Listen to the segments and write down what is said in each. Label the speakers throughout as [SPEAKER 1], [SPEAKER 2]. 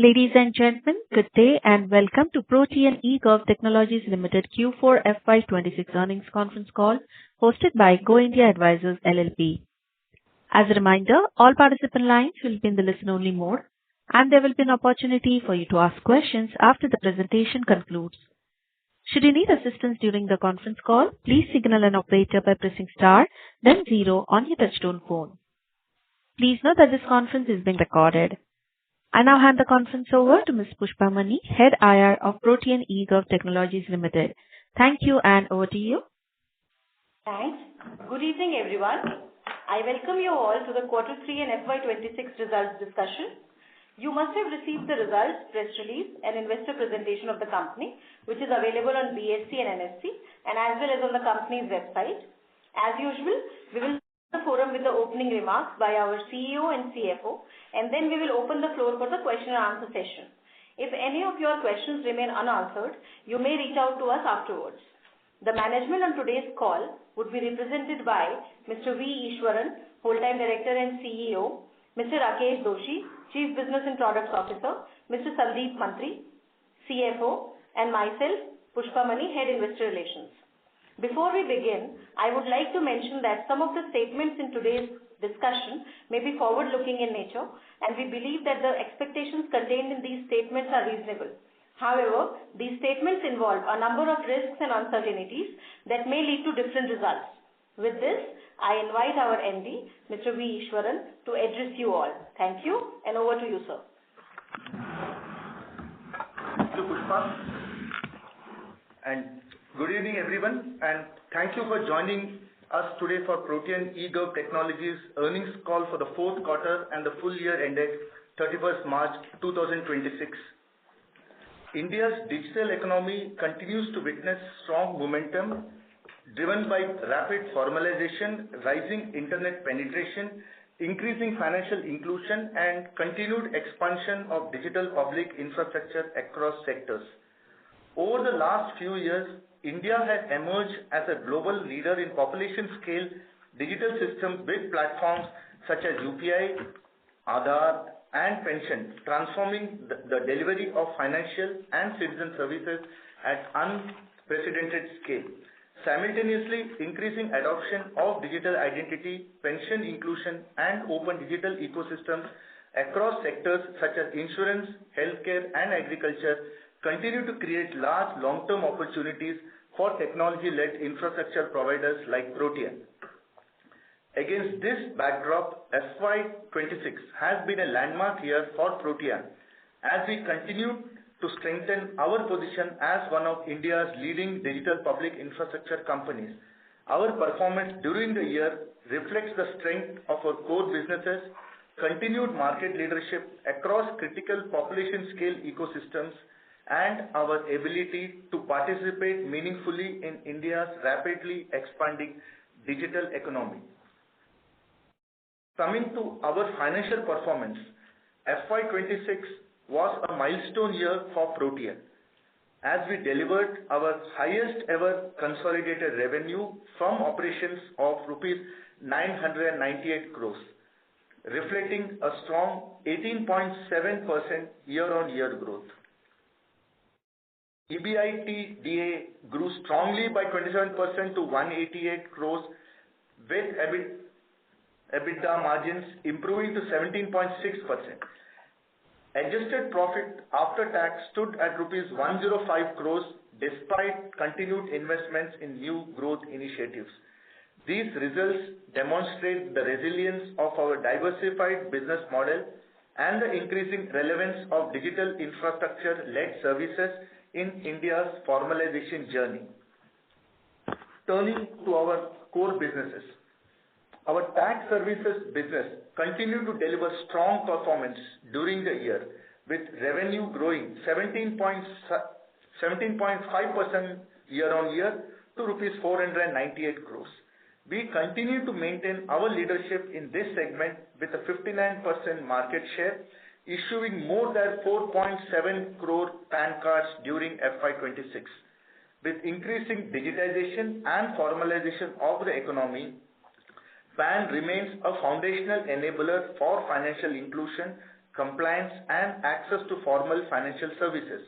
[SPEAKER 1] Ladies and gentlemen, good day and welcome to Protean eGov Technologies Limited Q4 FY26 earnings conference call hosted by Go India Advisors LLP. As a reminder, all participant lines will be in the listen-only mode, and there will be an opportunity for you to ask questions after the presentation concludes. Should you need assistance during the conference call, please signal an operator by pressing star, then 0 on your touchtone phone. Please note that this conference is being recorded. I now hand the conference over to Ms. Pushpa Mani, Head IR of Protean eGov Technologies Limited. Thank you, and over to you.
[SPEAKER 2] Thanks. Good evening, everyone. I welcome you all to the Q3 and FY26 results discussion. You must have received the results, press release, and investor presentation of the company, which is available on BSE and NSE, and as well as on the company's website. As usual, we will the forum with the opening remarks by our CEO and CFO, and then we will open the floor for the question and answer session. If any of your questions remain unanswered, you may reach out to us afterwards. The management on today's call would be represented by Mr. V. Ishwaran, Whole-Time Director and CEO, Mr. Rakesh Doshi, Chief Business and Products Officer, Mr. Sandeep Mantri, CFO, and myself, Pushpa Mani, Head Investor Relations. Before we begin, I would like to mention that some of the statements in today's discussion may be forward-looking in nature, and we believe that the expectations contained in these statements are reasonable. However, these statements involve a number of risks and uncertainties that may lead to different results. With this, I invite our MD, Mr. V. Ishwaran, to address you all. Thank you, and over to you, sir.
[SPEAKER 3] Thank you, Pushpa. And good evening, everyone, and thank you for joining us today for Protean eGov Technologies earnings call for the fourth quarter and the full year ended 31st March 2026. India's digital economy continues to witness strong momentum driven by rapid formalization, rising internet penetration, increasing financial inclusion, and continued expansion of digital public infrastructure across sectors. Over the last few years, India has emerged as a global leader in population-scale digital systems with platforms such as UPI, Aadhaar, and pension, transforming the delivery of financial and citizen services at unprecedented scale, simultaneously increasing adoption of digital identity, pension inclusion, and open digital ecosystems across sectors such as insurance, healthcare, and agriculture continue to create large long-term opportunities for technology-led infrastructure providers like Protean. Against this backdrop, FY26 has been a landmark year for Protean as we continue to strengthen our position as one of India's leading digital public infrastructure companies. Our performance during the year reflects the strength of our core businesses, continued market leadership across critical population-scale ecosystems, and our ability to participate meaningfully in India's rapidly expanding digital economy. Coming to our financial performance, FY26 was a milestone year for Protean as we delivered our highest ever consolidated revenue from operations of rupees 998 crores, reflecting a strong 18.7% year-on-year growth. EBITDA grew strongly by 27% to 188 crores, with EBITDA margins improving to 17.6%. Adjusted profit after tax stood at rupees 105 crores despite continued investments in new growth initiatives. These results demonstrate the resilience of our diversified business model and the increasing relevance of digital infrastructure-led services in India's formalization journey. Turning to our core businesses, our tax services business continued to deliver strong performance during the year, with revenue growing 17.5% year-on-year to rupees 498 crores. We continue to maintain our leadership in this segment with a 59% market share, issuing more than 4.7 crore PAN cards during FY26. With increasing digitization and formalization of the economy, PAN remains a foundational enabler for financial inclusion compliance, and access to formal financial services.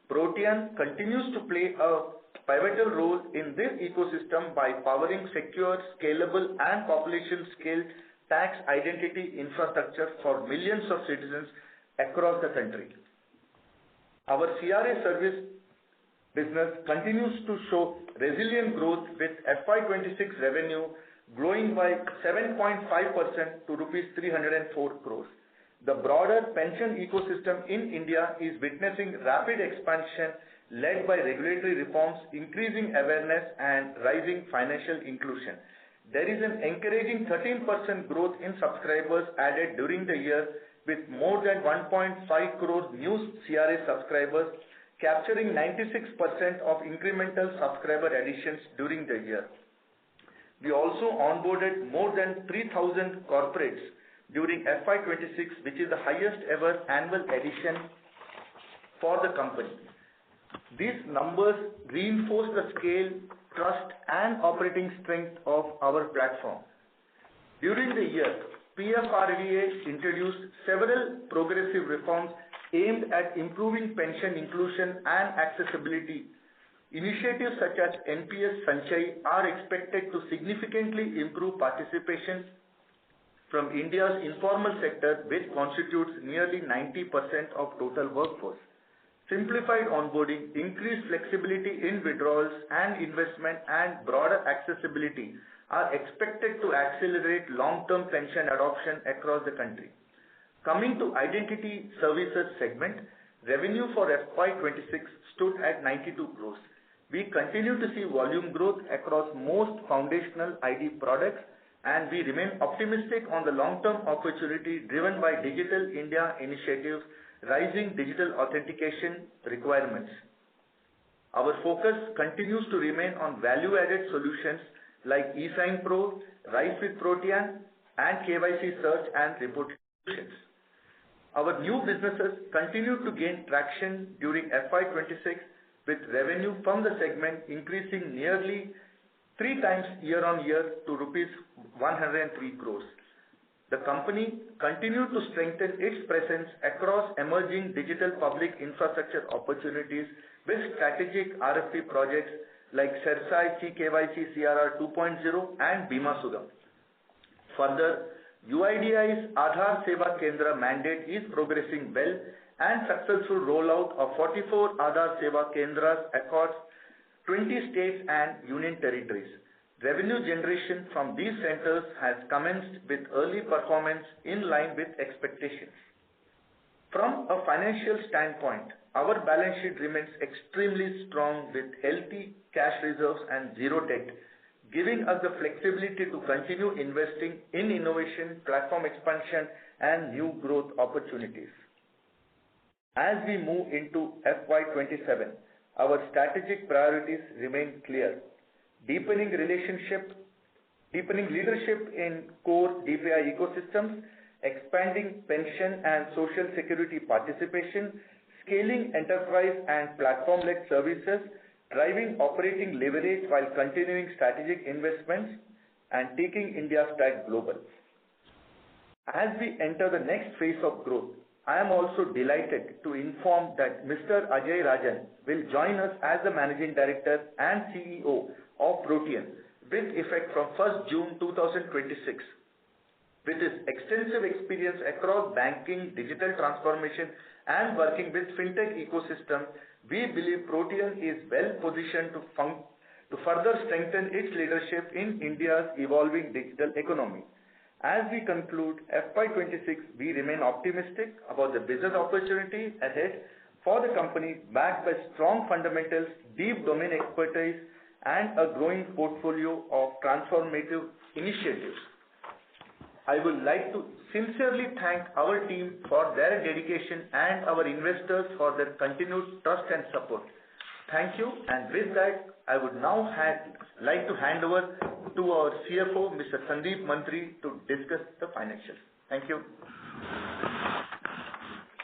[SPEAKER 3] Protean continues to play a pivotal role in this ecosystem by powering secure, scalable, and population-scale tax identity infrastructure for millions of citizens across the country. Our CRA service business continues to show resilient growth with FY26 revenue growing by 7.5% to rupees 304 crores. The broader pension ecosystem in India is witnessing rapid expansion led by regulatory reforms, increasing awareness, and rising financial inclusion. There is an encouraging 13% growth in subscribers added during the year, with more than 1.5 crore new CRA subscribers, capturing 96% of incremental subscriber additions during the year. We also onboarded more than 3,000 corporates during FY26, which is the highest ever annual addition for the company. These numbers reinforce the scale, trust, and operating strength of our platform. During the year, PFRDA introduced several progressive reforms aimed at improving pension inclusion and accessibility. Initiatives such as NPS Sanchay are expected to significantly improve participation from India's informal sector, which constitutes nearly 90% of total workforce. Simplified onboarding, increased flexibility in withdrawals and investment, and broader accessibility are expected to accelerate long-term pension adoption across the country. Coming to Identity Services segment, revenue for FY26 stood at 92 crores. We continue to see volume growth across most foundational ID products, and we remain optimistic on the long-term opportunity driven by Digital India initiatives, rising digital authentication requirements. Our focus continues to remain on value-added solutions like eSign Pro, RISE with Protean, and KYC search and report solutions. Our new businesses continue to gain traction during FY26, with revenue from the segment increasing nearly 3 times year-on-year to rupees 103 crores. The company continued to strengthen its presence across emerging digital public infrastructure opportunities with strategic RFP projects like CERSAI CKYC CRR 2.0 and Bima Sugam. Further, UIDAI's Aadhaar Seva Kendra mandate is progressing well, and successful rollout of 44 Aadhaar Seva Kendras across 20 states and union territories. Revenue generation from these centers has commenced with early performance in line with expectations. From a financial standpoint, our balance sheet remains extremely strong with healthy cash reserves and zero debt, giving us the flexibility to continue investing in innovation, platform expansion, and new growth opportunities. As we move into FY27, our strategic priorities remain clear. Deepening leadership in core DPI ecosystems, expanding pension and social security participation, scaling enterprise and platform-led services, driving operating leverage while continuing strategic investments, and taking India's tech global. As we enter the next phase of growth, I am also delighted to inform that Mr. Ajay Rajan will join us as the Managing Director and CEO of Protean with effect from 1st June 2026. With his extensive experience across banking, digital transformation, and working with fintech ecosystem, we believe Protean is well positioned to further strengthen its leadership in India's evolving digital economy. As we conclude FY26, we remain optimistic about the business opportunity ahead for the company, backed by strong fundamentals, deep domain expertise, and a growing portfolio of transformative initiatives. I would like to sincerely thank our team for their dedication and our investors for their continued trust and support. Thank you, and with that, I would now like to hand over to our CFO, Mr. Sandeep Mantri, to discuss the financials. Thank you.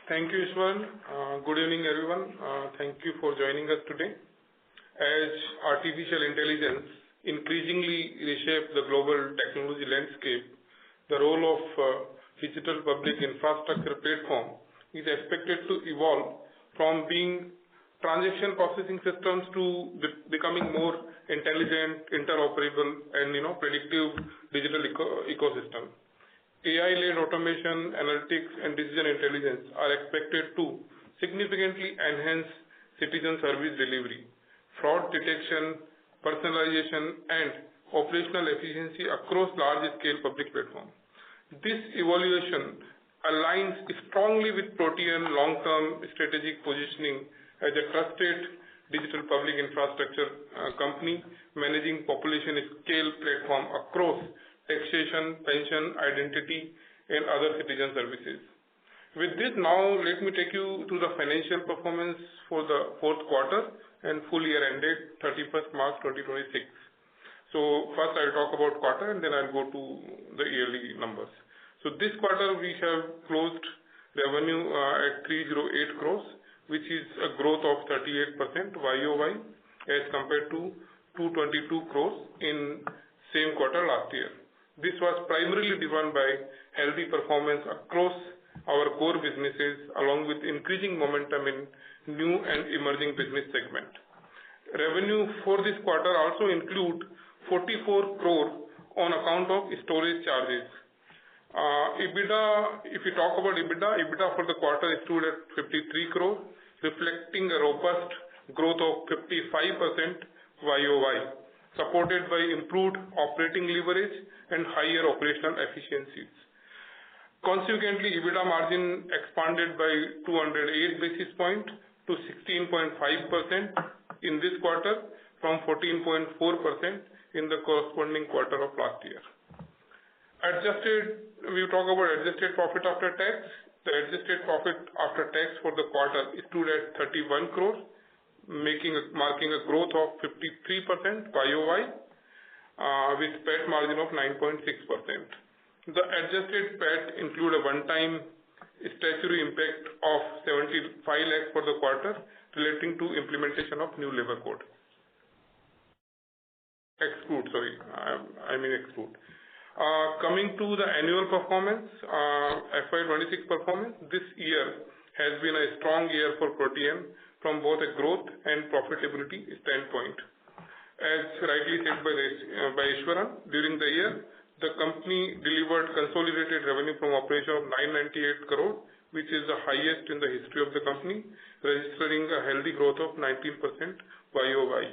[SPEAKER 4] Thank you, Ishwar. Good evening, everyone. Thank you for joining us today. As artificial intelligence increasingly reshapes the global technology landscape, the role of digital public infrastructure platform is expected to evolve from being transaction processing systems to becoming more intelligent, interoperable, and predictive digital ecosystem. AI-led automation, analytics, and decision intelligence are expected to significantly enhance citizen service delivery, fraud detection, personalization, and operational efficiency across large-scale public platforms. This evaluation aligns strongly with Protean long-term strategic positioning as a trusted digital public infrastructure company managing population scale platform across taxation, pension, identity, and other citizen services. With this, now let me take you to the financial performance for the fourth quarter and full year ended 31st March 2026. So first I'll talk about quarter and then I'll go to the yearly numbers. So this quarter we have closed revenue at 308 crores, which is a growth of 38% YOY as compared to 222 crores in same quarter last year. This was primarily driven by healthy performance across our core businesses along with increasing momentum in new and emerging business segment. Revenue for this quarter also include 44 crore on account of storage charges. EBITDA, if we talk about EBITDA for the quarter stood at 53 crore, reflecting a robust growth of 55% YOY, supported by improved operating leverage and higher operational efficiencies. Consequently, EBITDA margin expanded by 208 basis points to 16.5% in this quarter from 14.4% in the corresponding quarter of last year. We talk about adjusted profit after tax. The adjusted profit after tax for the quarter stood at 31 crore, marking a growth of 53% YOY with PAT margin of 9.6%. The adjusted PAT include a one-time statutory impact of 75 lakhs for the quarter relating to implementation of new labor code. Exclude. Coming to the annual performance, FY26 performance, this year has been a strong year for Protean from both a growth and profitability standpoint. As rightly said by Ishwaran, during the year, the company delivered consolidated revenue from operation of 998 crore, which is the highest in the history of the company, registering a healthy growth of 19% YOY.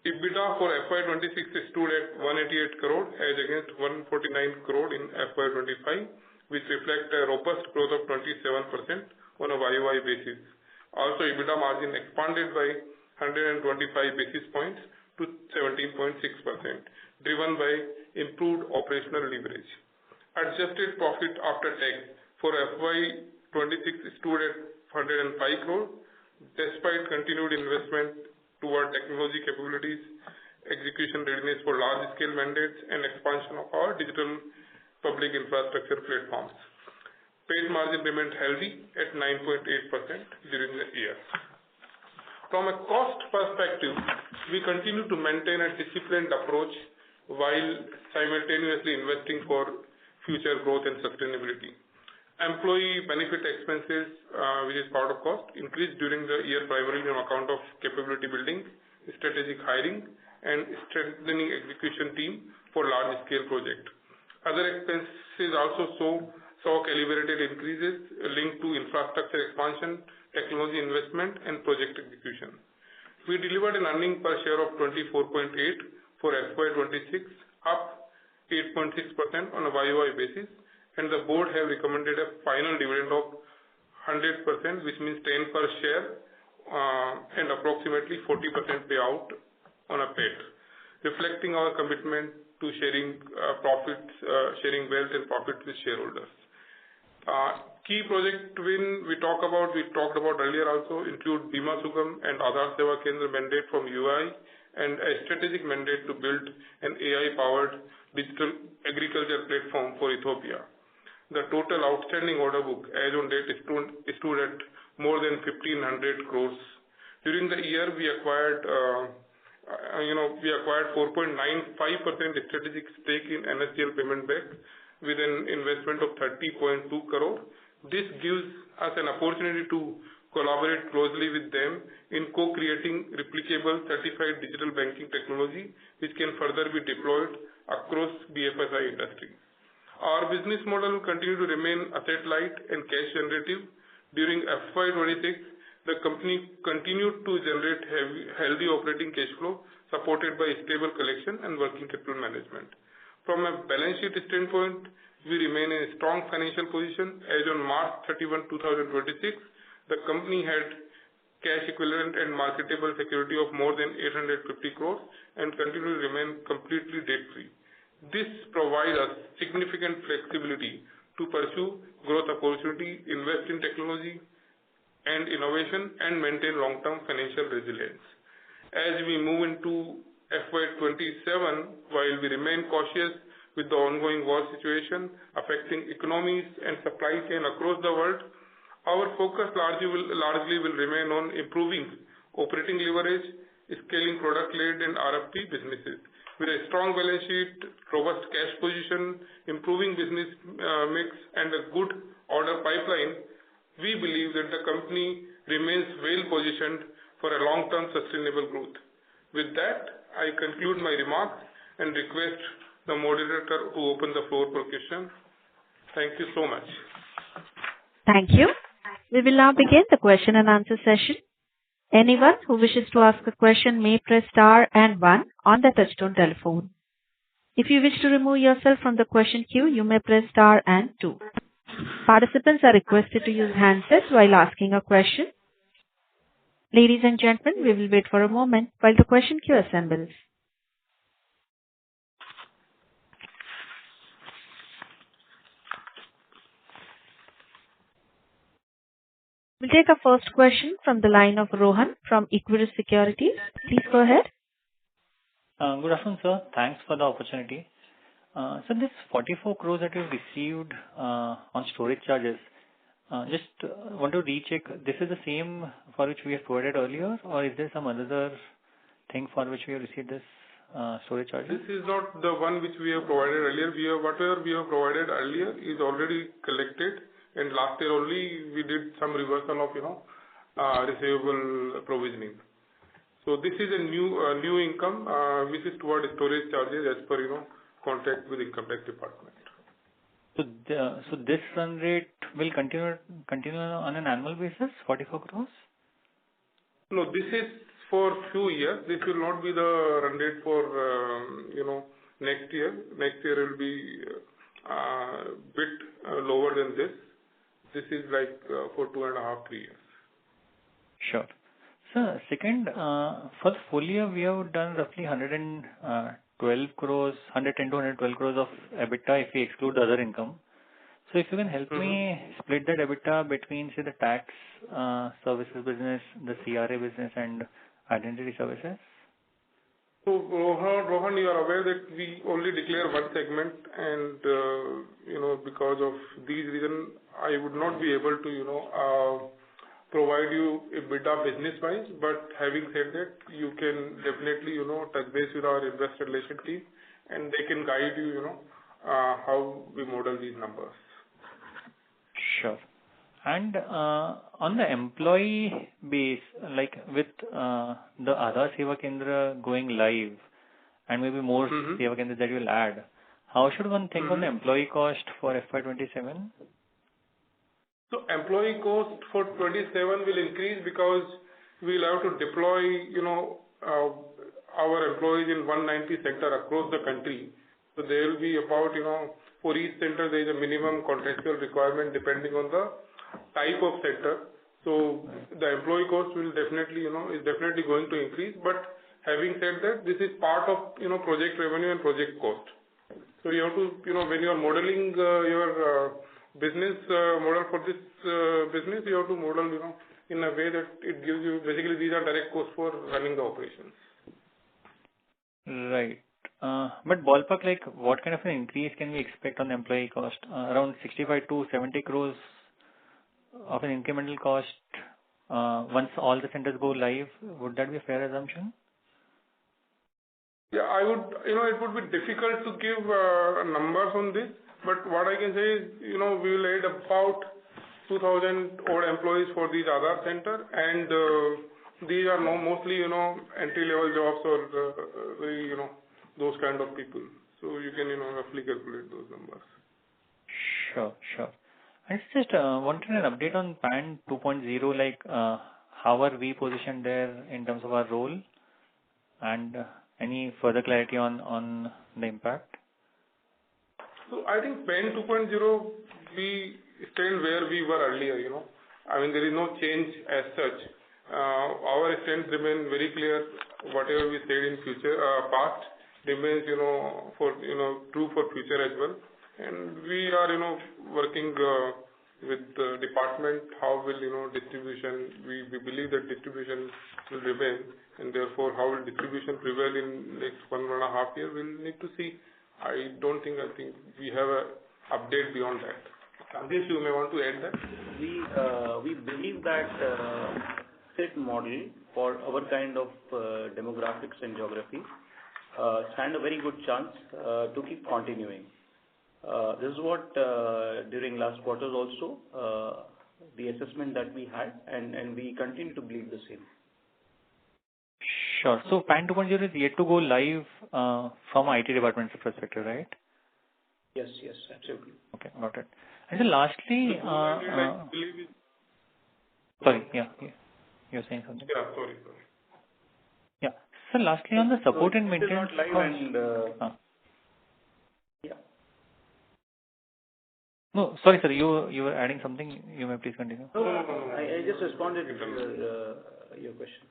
[SPEAKER 4] EBITDA for FY26 stood at 188 crore as against 149 crore in FY25, which reflect a robust growth of 27% on a YOY basis. Also, EBITDA margin expanded by 125 basis points to 17.6%, driven by improved operational leverage. Adjusted profit after tax for FY26 stood at 105 crore, despite continued investment toward technology capabilities, execution readiness for large-scale mandates, and expansion of our digital public infrastructure platforms. PAT margin remained healthy at 9.8% during the year. From a cost perspective, we continue to maintain a disciplined approach while simultaneously investing for future growth and sustainability. Employee benefit expenses, which is part of cost, increased during the year primarily on account of capability building, strategic hiring, and strengthening execution team for large-scale projects. Other expenses also saw calibrated increases linked to infrastructure expansion, technology investment, and project execution. We delivered an earning per share of 24.8 for FY26, up 8.6% on a YOY basis, and the board have recommended a final dividend of 100%, which means 10 per share, and approximately 40% payout on a PAT, reflecting our commitment to sharing wealth and profit with shareholders. Key project win we talked about earlier also include Bima Sugam and Aadhaar Seva Kendra mandate from UI and a strategic mandate to build an AI-powered digital agriculture platform for Ethiopia. The total outstanding order book as on date stood at more than 1,500 crores. During the year, we acquired 4.95% strategic stake in NSDL Payment Bank, with an investment of 30.2 crore. This gives us an opportunity to collaborate closely with them in co-creating replicable certified digital banking technology, which can further be deployed across BFSI industry. Our business model will continue to remain asset-light and cash generative. During FY26, the company continued to generate healthy operating cash flow supported by stable collection and working capital management. From a balance sheet standpoint, we remain in a strong financial position. As on March 31, 2026, the company had cash equivalent and marketable security of more than 850 crores and continue to remain completely debt-free. This provides us significant flexibility to pursue growth opportunity, invest in technology and innovation, and maintain long-term financial resilience. As we move into FY27, while we remain cautious with the ongoing war situation affecting economies and supply chain across the world, our focus largely will remain on improving operating leverage, scaling product-led and RFP businesses. With a strong balance sheet, robust cash position, improving business mix, and a good order pipeline, we believe that the company remains well-positioned for a long-term sustainable growth. With that, I conclude my remarks and request the moderator to open the floor for questions. Thank you so much.
[SPEAKER 1] Thank you. We will now begin the question and answer session. Anyone who wishes to ask a question may press star and 1 on the touchtone telephone. If you wish to remove yourself from the question queue, you may press star and 2. Participants are requested to use handsets while asking a question. Ladies and gentlemen, we will wait for a moment while the question queue assembles. We'll take our first question from the line of Rohan from Equirus Securities. Please go ahead.
[SPEAKER 5] Good afternoon, sir. Thanks for the opportunity. So this 44 crores that you've received on storage charges, just want to recheck, this is the same for which we have provided earlier, or is there some other thing for which we have received this storage charges?
[SPEAKER 4] This is not the one which we have provided earlier. Whatever we have provided earlier is already collected. And last year only we did some reversal of, receivable provisioning. So this is a new income, which is toward storage charges as per, contract with Income Tax Department.
[SPEAKER 5] So this run rate will continue on an annual basis, 44 crores?
[SPEAKER 4] No, this is for few years. This will not be the run rate for, next year. Next year will be bit lower than this. This is like for 2.5-3 years.
[SPEAKER 5] Sure. So second, for the full year, we have done roughly 112 crores, 110 to 112 crores of EBITDA if we exclude the other income. So if you can help me split that EBITDA between, say, the tax services business, the CRA business, and identity services.
[SPEAKER 4] So Rohan, you are aware that we only declare one segment, and because of these reasons, I would not be able to provide you EBITDA business-wise. But having said that, you can definitely touch base with our investor relation team, and they can guide you how we model these numbers.
[SPEAKER 5] Sure. And on the employee base, like with the Aadhaar Seva Kendra going live and maybe more Seva Kendras that you will add, how should one think on the employee cost for FY27?
[SPEAKER 4] So employee cost for 27 will increase because we will have to deploy, our employees in 190 centers across the country. So there will be about, for each center there is a minimum contractual requirement depending on the type of sector. So the employee cost will definitely, is definitely going to increase. But having said that, this is part of, project revenue and project cost. So you have to, when you are modeling your business model for this business, you have to model, in a way that it gives you, basically these are direct costs for running the operations.
[SPEAKER 5] Right. But ballpark, like what kind of an increase can we expect on the employee cost? Around 65 to 70 crores of an incremental cost once all the centers go live. Would that be a fair assumption?
[SPEAKER 4] Yeah, I would, it would be difficult to give numbers on this, But what I can say is, we will add about 2,000 odd employees for these Aadhaar center, and these are mostly, entry-level jobs or very, those kind of people. So you can, roughly calculate those numbers.
[SPEAKER 5] Sure, sure. I just wanted an update on PAN 2.0, like how are we positioned there in terms of our role, and any further clarity on the impact?
[SPEAKER 4] So I think PAN 2.0, we stand where we were earlier, I mean, there is no change as such. Our stance remain very clear. Whatever we said in past remains, true for future as well. And we are, working with the department, how will, distribution, we believe that distribution will remain, and therefore how will distribution prevail in next 1.5 years, we'll need to see. I think we have a update beyond that. Sandesh, you may want to add that?
[SPEAKER 6] We believe that SIT model for our kind of demographics and geography stand a very good chance to keep continuing. This is what during last quarters also the assessment that we had, and we continue to believe the same.
[SPEAKER 5] Sure. So PAN 2.0 is yet to go live from IT department's perspective, right?
[SPEAKER 6] Yes, absolutely.
[SPEAKER 5] Okay, got it. And so lastly, sorry, yeah, you're saying something.
[SPEAKER 4] Yeah, sorry.
[SPEAKER 5] Yeah. So lastly, on the support and maintenance
[SPEAKER 6] live
[SPEAKER 5] cost.
[SPEAKER 6] and yeah.
[SPEAKER 5] No, sorry, sir. You were adding something. You may please continue.
[SPEAKER 6] No. I just responded to your question.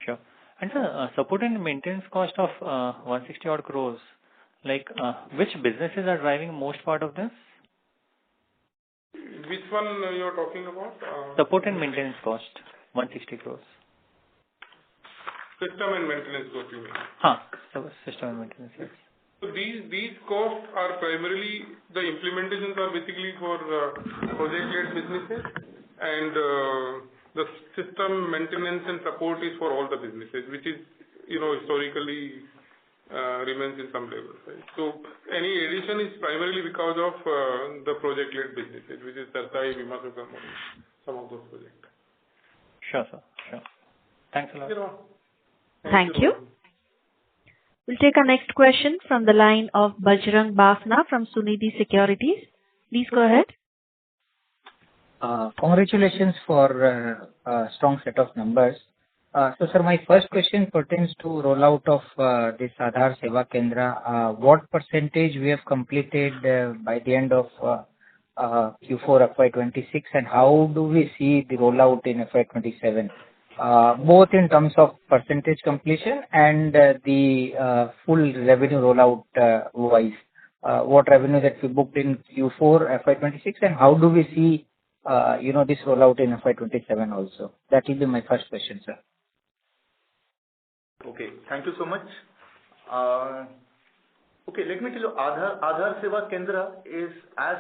[SPEAKER 5] Sure. And sir, support and maintenance cost of 160 odd crores. Like, which businesses are driving most part of this?
[SPEAKER 4] Which one you are talking about?
[SPEAKER 5] Support and maintenance cost, 160 crores.
[SPEAKER 4] System and maintenance cost, you mean?
[SPEAKER 5] System and maintenance, yes.
[SPEAKER 4] So these costs are primarily, the implementations are basically for project-led businesses, and the system maintenance and support is for all the businesses, which is, historically remains in some level. Right? So any addition is primarily because of the project-led businesses, which is Sartai, Bima Sukam, some of those projects.
[SPEAKER 5] Sure, sir. Sure. Thanks a lot.
[SPEAKER 1] Thank you. We'll take our next question from the line of Bajrang Bafna from Sunidhi Securities. Please go ahead.
[SPEAKER 7] Congratulations for a strong set of numbers. So, sir, my first question pertains to rollout of this Aadhaar Seva Kendra. What percentage we have completed by the end of Q4 FY26, and how do we see the rollout in FY27? Both in terms of percentage completion and the full revenue rollout wise. What revenue that we booked in Q4 FY26, and how do we see this rollout in FY27 also? That will be my first question, sir.
[SPEAKER 3] Okay, thank you so much. Okay, let me tell you, Aadhaar Seva Kendra is as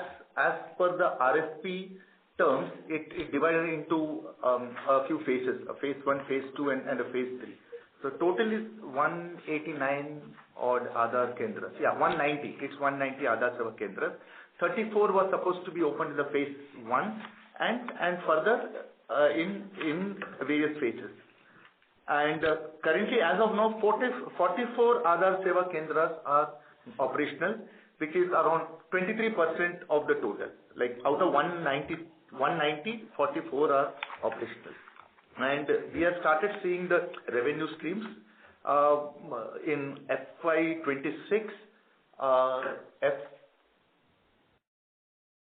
[SPEAKER 3] per the RFP terms, it divided into a few phases, a phase 1, phase 2, and a phase 3. So total is 189 odd Aadhaar Kendras. Yeah, 190. It's 190 Aadhaar Seva Kendras. 34 was supposed to be opened in the phase 1 and further in various phases. And currently, as of now, 44 Aadhaar Seva Kendras are operational, which is around 23% of the total. Like out of 190, 44 are operational. And we have started seeing the revenue streams in FY26.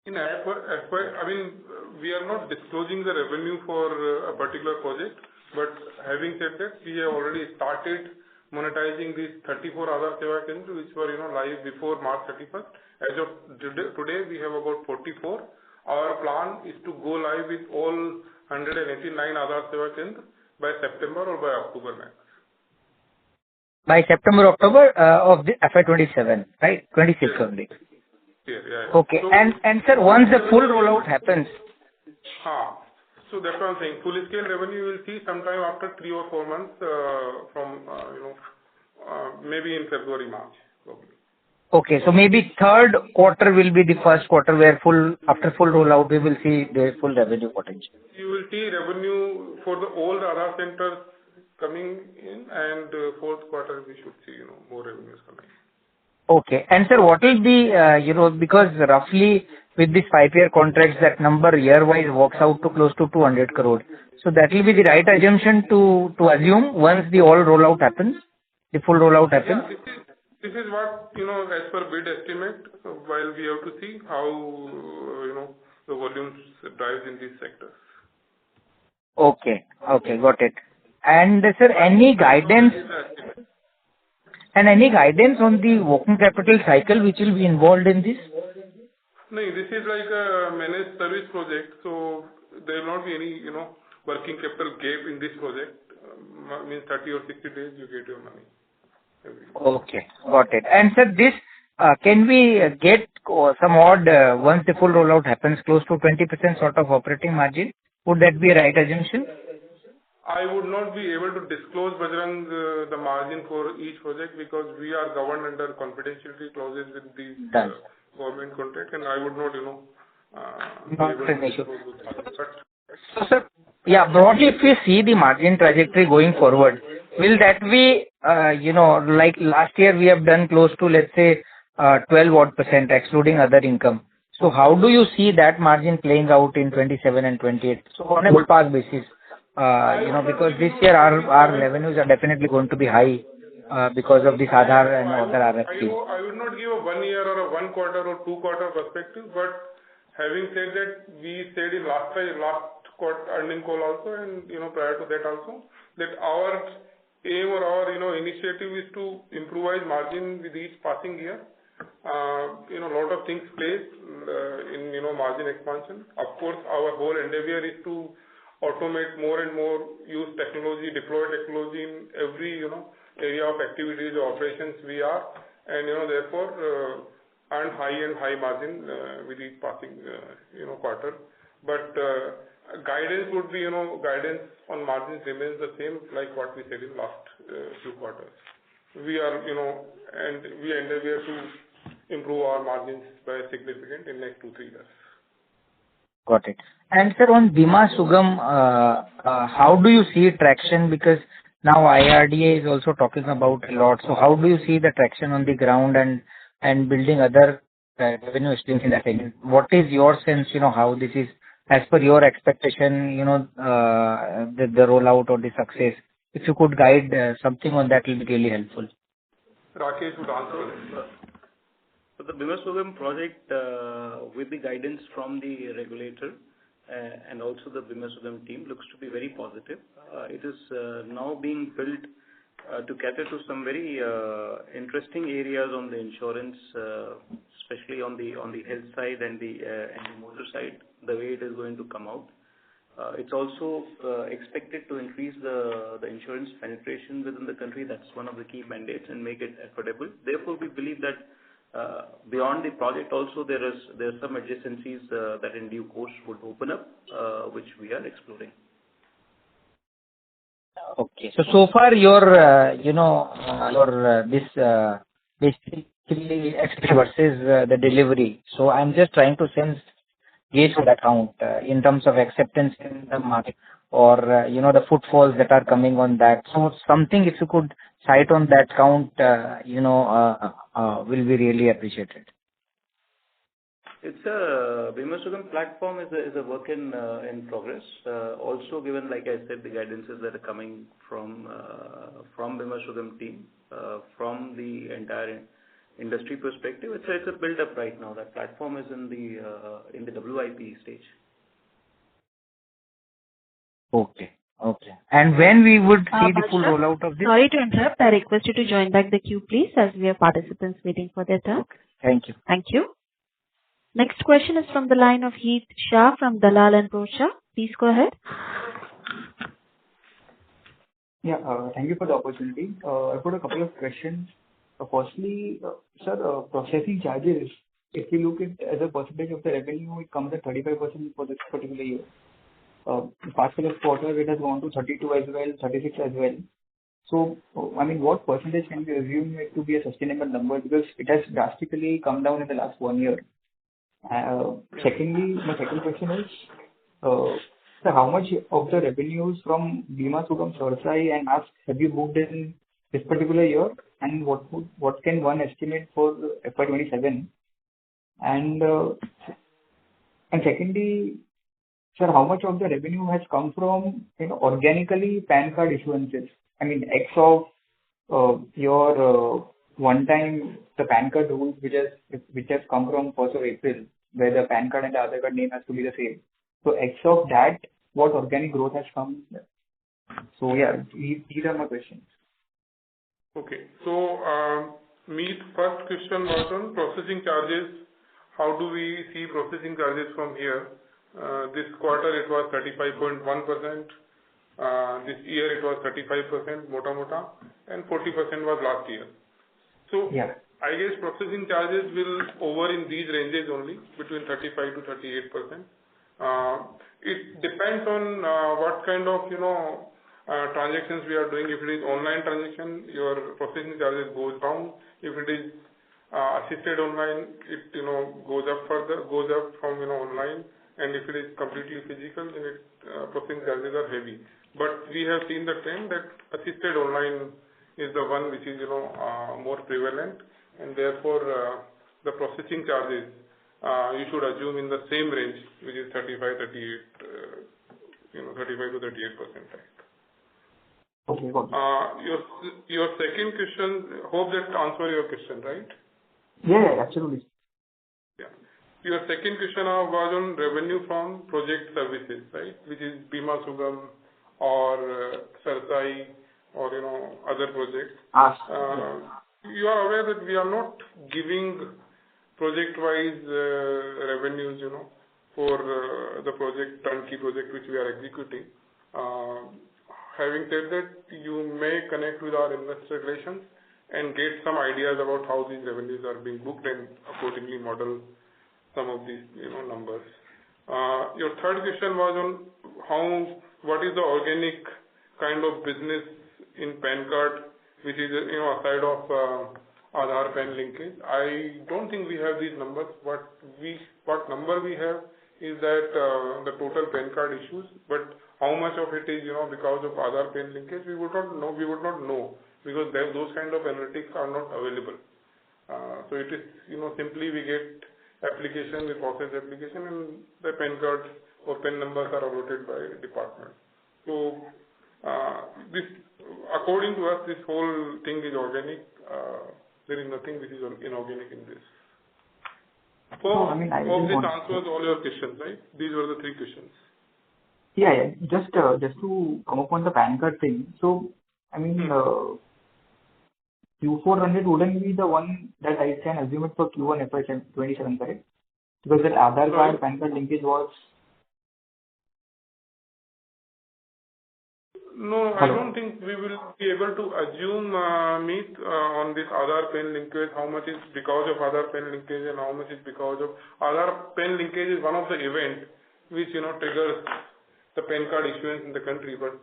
[SPEAKER 4] We are not disclosing the revenue for a particular project, but having said that, we have already started monetizing these 34 Aadhaar Seva Kendras, which were live before March 31st. As of today, we have about 44. Our plan is to go live with all 189 Aadhaar Seva Kendras by September or by October max.
[SPEAKER 7] By September, October of the FY27, right? 26 only.
[SPEAKER 4] Yeah.
[SPEAKER 7] Okay, so, and sir, once the full rollout happens.
[SPEAKER 4] So that's what I'm saying. Full scale revenue you will see sometime after 3 or 4 months from maybe in February, March, probably.
[SPEAKER 7] Okay, so maybe third quarter will be the first quarter where after full rollout, we will see the full revenue potential.
[SPEAKER 4] You will see revenue for the old Aadhaar centers coming in, and fourth quarter we should see, more revenues coming.
[SPEAKER 7] Okay. And sir, what will be, because roughly with this 5-year contracts, that number year-wise works out to close to 200 crore. So that will be the right assumption to assume once the all rollout happens, the full rollout happens?
[SPEAKER 4] Yeah, this is what, as per bid estimate, while we have to see how, the volumes drives in these sectors.
[SPEAKER 7] Okay. Okay, got it. And sir, any guidance on the working capital cycle which will be involved in this?
[SPEAKER 4] No, this is like a managed service project, so there will not be any, working capital gap in this project. Means 30 or 60 days you get your money.
[SPEAKER 7] Okay, got it. And sir, this, can we get some odd, once the full rollout happens, close to 20% sort of operating margin? Would that be a right assumption?
[SPEAKER 4] I would not be able to disclose, Bajrang, the margin for each project because we are governed under confidentiality clauses with the government contract, and I would not,
[SPEAKER 7] Not
[SPEAKER 4] be able
[SPEAKER 7] an
[SPEAKER 4] to
[SPEAKER 7] issue.
[SPEAKER 4] disclose those margins.
[SPEAKER 7] So, sir, yeah, broadly, if we see the margin trajectory going forward, will that be, like last year we have done close to, let's say, 12 odd % excluding other income. So how do you see that margin playing out in 27 and 28? So on a ballpark basis, because this year our revenues are definitely going to be high because of this Aadhaar and other RFPs.
[SPEAKER 4] I would not give a 1 year or a 1 quarter or 2 quarter perspective, but having said that, we said in last quarter earning call also, and prior to that also, that our aim or our initiative is to improvise margin with each passing year. Lot of things place in margin expansion. Of course, our whole endeavor is to automate more and more, use technology, deploy technology in every area of activities or operations we are, and therefore earn high margin with each passing quarter. But guidance would be guidance on margins remains the same like what we said in last few quarters. We are and we endeavor to improve our margins by significant in next 2-3 years.
[SPEAKER 7] Got it. And sir, on Bima Sugam, how do you see traction? Because now IRDA is also talking about a lot. So how do you see the traction on the ground and building other revenue streams in that segment? What is your sense, how this is as per your expectation, the rollout or the success? If you could guide something on that will be really helpful.
[SPEAKER 4] Rakesh would answer.
[SPEAKER 6] So the Bima Sugam project, with the guidance from the regulator and also the Bima Sugam team, looks to be very positive. It is now being built to cater to some very interesting areas on the insurance, especially on the health side and the motor side, the way it is going to come out. It's also expected to increase the insurance penetration within the country. That's one of the key mandates, and make it affordable. Therefore, we believe that beyond the project also there are some adjacencies that in due course would open up, which we are exploring.
[SPEAKER 7] Okay. So far your basically expectation versus the delivery. So I'm just trying to gauge on that count in terms of acceptance in the market or the footfalls that are coming on that. So something if you could cite on that count, will be really appreciated.
[SPEAKER 6] It's a Bima Sugam platform is a work in progress. Also given, like I said, the guidances that are coming from Bima Sugam team, from the entire industry perspective. It's a build up right now. That platform is in the WIP stage.
[SPEAKER 7] Okay. And when we would see the full
[SPEAKER 1] Bhaskar,
[SPEAKER 7] rollout of this?
[SPEAKER 1] Sorry to interrupt. I request you to join back the queue, please, as we have participants waiting for their turn.
[SPEAKER 7] Okay. Thank you.
[SPEAKER 1] Thank you. Next question is from the line of Heath Shah from Dalal & Broacha. Please go ahead.
[SPEAKER 8] Yeah, thank you for the opportunity. I've got a couple of questions. Firstly, sir, processing charges, if you look at as a percentage of the revenue, it comes at 35% for this particular year. Past quarter, it has gone to 32 as well, 36 as well. So, I mean, what percentage can we assume it to be a sustainable number? Because it has drastically come down in the last 1 year. Secondly, my second question is, sir, how much of the revenues from Bima Sugam, Sarsai and us have you booked in this particular year? And what can one estimate for FY27? And secondly, sir, how much of the revenue has come from, organically PAN card issuances? I mean, X of your one-time the PAN card rules which has come from 1st of April, where the PAN card and the Aadhaar card name has to be the same. So X of that, what organic growth has come? So yeah, these are my questions.
[SPEAKER 4] Okay. So, Meet, first question was on processing charges. How do we see processing charges from here? This quarter it was 35.1%. This year it was 35%, mota, and 40% was last year. So,
[SPEAKER 8] Yeah.
[SPEAKER 4] I guess processing charges will over in these ranges only, between 35 to 38%. It depends on what kind of, transactions we are doing. If it is online transaction, your processing charges goes down. If it is assisted online, it, goes up from, online. And if it is completely physical, then processing charges are heavy. But we have seen the trend that assisted online is the one which is, more prevalent, and therefore the processing charges you should assume in the same range, which is 35 to 38%, right?
[SPEAKER 8] Okay, got it.
[SPEAKER 4] Your second question, hope that answer your question, right?
[SPEAKER 8] Yeah, absolutely.
[SPEAKER 4] Yeah. Your second question was on revenue from project services, right? Which is Bima Sugam or Sarsai or, other projects. You are aware that we are not giving project-wise revenues, for the turnkey project which we are executing. Having said that, you may connect with our investor relations and get some ideas about how these revenues are being booked and accordingly model some of these, numbers. Your third question was on what is the organic kind of business in PAN card, which is, aside of Aadhaar PAN linkage. I don't think we have these numbers. What number we have is that the total PAN card issues, but how much of it is, because of Aadhaar PAN linkage, we would not know because those kind of analytics are not available. So it is, simply we get application, we process application, and the PAN cards or PAN numbers are allotted by department. So this, according to us, this whole thing is organic. There is nothing which is inorganic in this. So, I hope this answers all your questions, right? These were the three questions.
[SPEAKER 8] Yeah. Just to come up on the PAN card thing. So, I mean, Q4 run rate wouldn't be the one that I can assume it for Q1 FY27, correct? Because that Aadhaar card, PAN card linkage was...
[SPEAKER 4] No, I don't think we will be able to assume, Meet, on this Aadhaar PAN linkage, how much is because of Aadhaar PAN linkage and how much is because of... Aadhaar PAN linkage is one of the events which, triggers the PAN card issuance in the country, but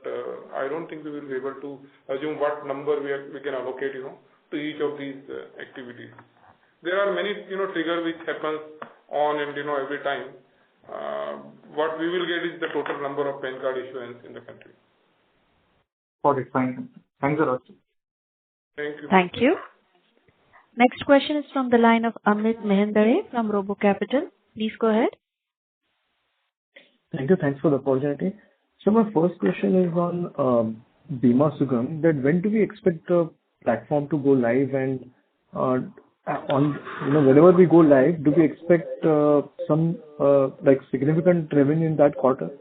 [SPEAKER 4] I don't think we will be able to assume what number we can allocate, to each of these activities. There are many, triggers which happens on and, every time. What we will get is the total number of PAN card issuance in the country.
[SPEAKER 8] Got it, fine. Thanks a lot.
[SPEAKER 4] Thank you.
[SPEAKER 1] Thank you. Next question is from the line of Amit Mehendare from Robo Capital. Please go ahead.
[SPEAKER 9] Thank you. Thanks for the opportunity. So my first question is on Bima Sugam, that when do we expect the platform to go live, and whenever we go live, do we expect some significant revenue in that quarter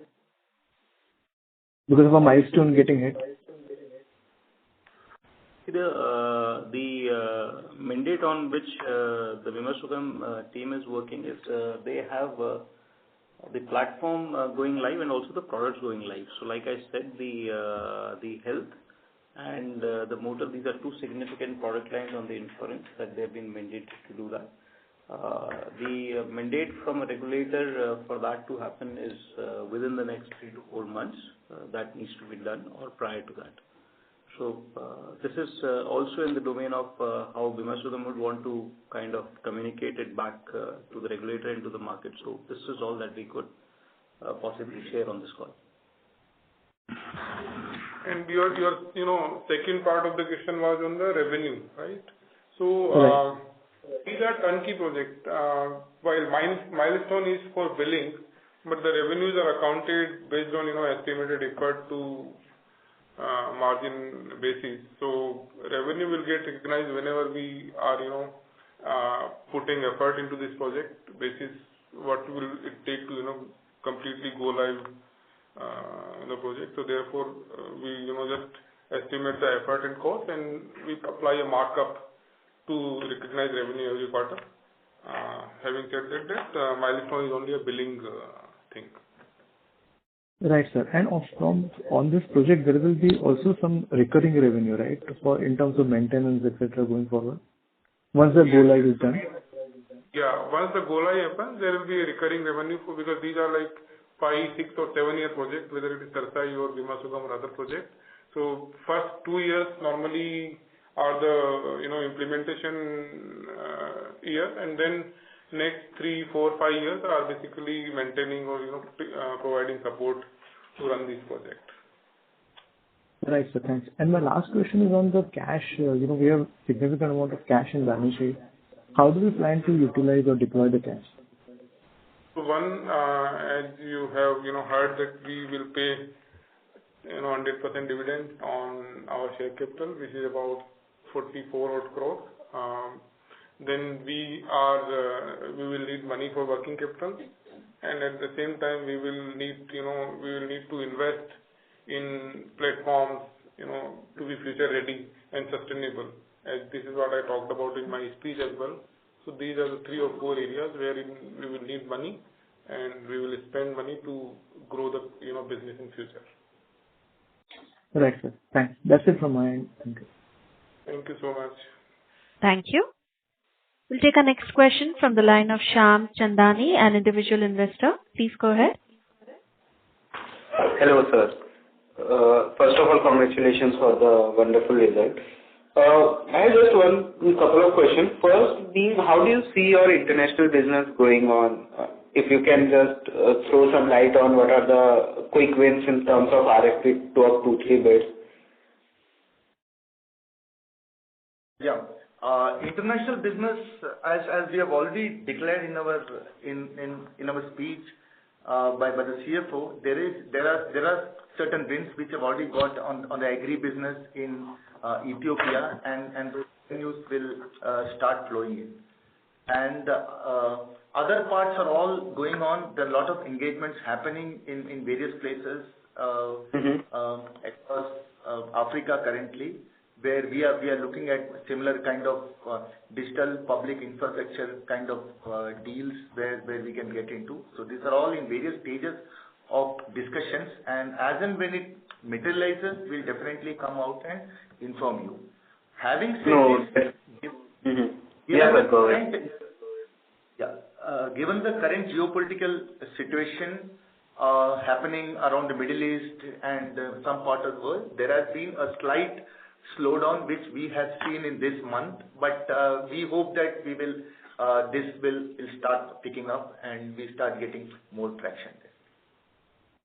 [SPEAKER 9] because of a milestone getting hit?
[SPEAKER 6] The mandate on which the Bima Sugam team is working is they have the platform going live and also the products going live. So like I said, the health and the motor, these are two significant product lines on the insurance that they've been mandated to do that. The mandate from a regulator for that to happen is within the next 3 to 4 months. That needs to be done or prior to that. So this is also in the domain of how Bima Sugam would want to kind of communicate it back to the regulator and to the market. So this is all that we could possibly share on this call.
[SPEAKER 4] And your second part of the question was on the revenue, right? So these are turnkey projects. While milestone is for billing, but the revenues are accounted based on estimated effort to margin basis. So revenue will get recognized whenever we are putting effort into this project basis. What will it take to completely go live in the project? So therefore we just estimate the effort and cost, and we apply a markup to recognize revenue every quarter. Having said that, milestone is only a billing thing.
[SPEAKER 9] Right, sir. And on this project, there will be also some recurring revenue, right? In terms of maintenance, etc., going forward. Once the go live is done.
[SPEAKER 4] Yeah, once the go live happens, there will be a recurring revenue because these are like 5, 6 or 7 year projects, whether it is Tarsai or Bima Sugam or other projects. So first 2 years normally are the implementation year, and then next 3, 4, 5 years are basically maintaining or providing support to run this project.
[SPEAKER 9] Right, sir. Thanks. And my last question is on the cash. We have significant amount of cash in balance sheet. How do we plan to utilize or deploy the cash?
[SPEAKER 4] So one, as you have heard that we will pay 100% dividend on our share capital, which is about 44 odd crore. Then we will need money for working capital, and at the same time we will need to invest in platforms to be future ready and sustainable. As this is what I talked about in my speech as well. So these are the 3 or 4 areas wherein we will need money, and we will spend money to grow the business in future.
[SPEAKER 9] Right, sir. Thanks. That's it from my end. Thank you.
[SPEAKER 4] Thank you so much.
[SPEAKER 1] Thank you. We'll take our next question from the line of Shyam Chandani, an individual investor. Please go ahead.
[SPEAKER 10] Hello, sir. First of all, congratulations for the wonderful result. I have just one couple of questions. First being, how do you see your international business going on? If you can just throw some light on what are the quick wins in terms of RFP to up to 3 bids.
[SPEAKER 3] Yeah. International business, as we have already declared in our speech by the CFO, there are certain wins which have already got on the agri business in Ethiopia, and those revenues will start flowing in. And other parts are all going on. There are a lot of engagements happening in various places across Africa currently, where we are looking at similar kind of digital public infrastructure kind of deals where we can get into. So these are all in various stages of discussions, and as and when it materializes, we'll definitely come out and inform you. Having said given the current geopolitical situation happening around the Middle East and some part of the world, there has been a slight slowdown which we have seen in this month, but we hope that this will start picking up and we start getting more traction there.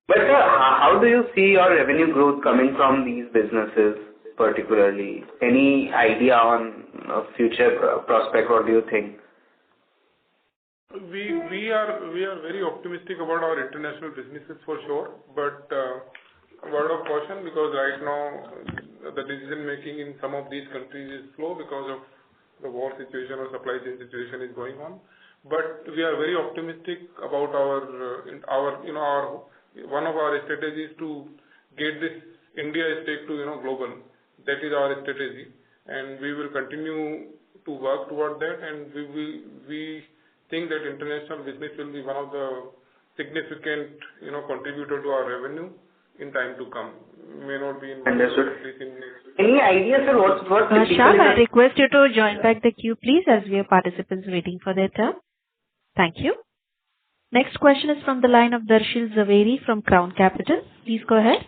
[SPEAKER 10] But how do you see your revenue growth coming from these businesses particularly? Any idea on future prospect? What do you think?
[SPEAKER 4] We are very optimistic about our international businesses for sure, but word of caution, because right now the decision making in some of these countries is slow because of the war situation or supply chain situation is going on. But we are very optimistic about our one of our strategies to get this India stake to global. That is our strategy, and we will continue to work toward that. And we think that international business will be one of the significant contributor to our revenue in time to come. May not be in
[SPEAKER 10] any idea, sir? What
[SPEAKER 1] Shyam, I request you to join back the queue, please, as we have participants waiting for their turn. Thank you. Next question is from the line of Darshil Zaveri from Crown Capital. Please go ahead.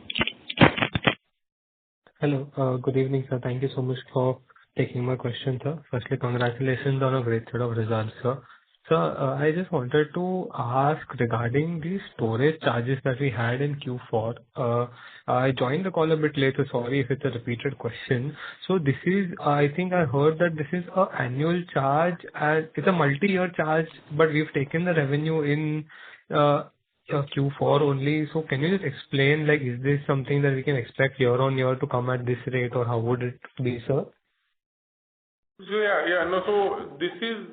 [SPEAKER 11] Hello. Good evening, sir. Thank you so much for taking my question, sir. Firstly, congratulations on a great set of results, sir. Sir, I just wanted to ask regarding the storage charges that we had in Q4. I joined the call a bit late, so sorry if it's a repeated question. So this is, I think I heard that this is a annual charge, and it's a multi-year charge, but we've taken the revenue in uh, Q4 only. So can you just explain, like, is this something that we can expect year on year to come at this rate, or how would it be, sir?
[SPEAKER 4] So yeah. No, so this is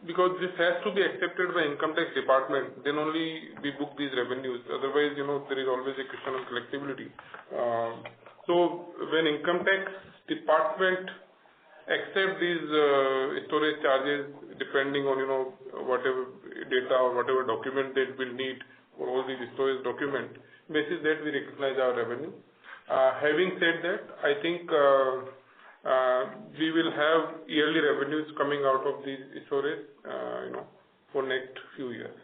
[SPEAKER 4] because this has to be accepted by income tax department, then only we book these revenues. Otherwise, there is always a question of collectability. So when income tax department accept these storage charges, depending on, whatever data or whatever document they will need for all these storage document, basis that we recognize our revenue. Having said that, I think we will have yearly revenues coming out of these storage, for next few years.